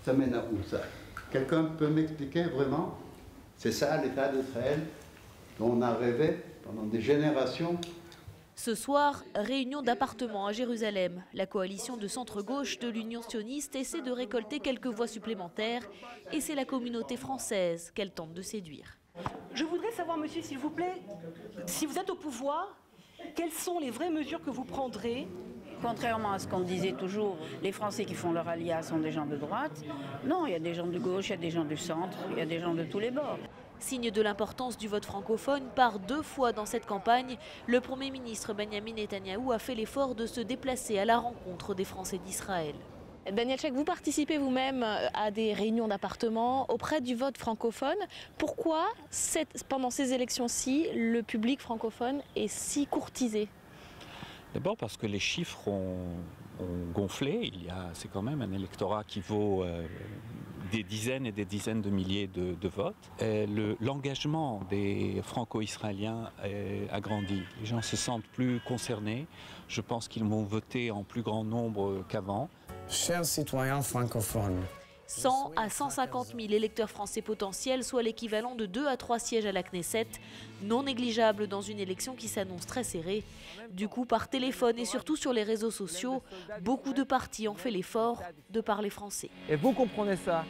Ça mène à où ça? Quelqu'un peut m'expliquer vraiment? C'est ça l'État d'Israël dont on a rêvé pendant des générations? Ce soir, réunion d'appartements à Jérusalem. La coalition de centre-gauche de l'Union sioniste essaie de récolter quelques voix supplémentaires et c'est la communauté française qu'elle tente de séduire. Je voudrais savoir, monsieur, s'il vous plaît, si vous êtes au pouvoir, quelles sont les vraies mesures que vous prendrez? Contrairement à ce qu'on disait toujours, les Français qui font leur alia sont des gens de droite. Non, il y a des gens de gauche, il y a des gens du centre, il y a des gens de tous les bords. Signe de l'importance du vote francophone, par 2 fois dans cette campagne, le Premier ministre Benyamin Netanyahou a fait l'effort de se déplacer à la rencontre des Français d'Israël. Daniel Cheikh, vous participez vous-même à des réunions d'appartements auprès du vote francophone. Pourquoi, pendant ces élections-ci, le public francophone est si courtisé? D'abord parce que les chiffres ont gonflé. C'est quand même un électorat qui vaut des dizaines et des dizaines de milliers de votes. L'engagement des franco-israéliens a grandi. Les gens se sentent plus concernés. Je pense qu'ils vont voter en plus grand nombre qu'avant. Chers citoyens francophones, 100 à 150 000 électeurs français potentiels, soit l'équivalent de 2 à 3 sièges à la Knesset, non négligeable dans une élection qui s'annonce très serrée. Du coup, par téléphone et surtout sur les réseaux sociaux, beaucoup de partis ont fait l'effort de parler français. Et vous comprenez ça,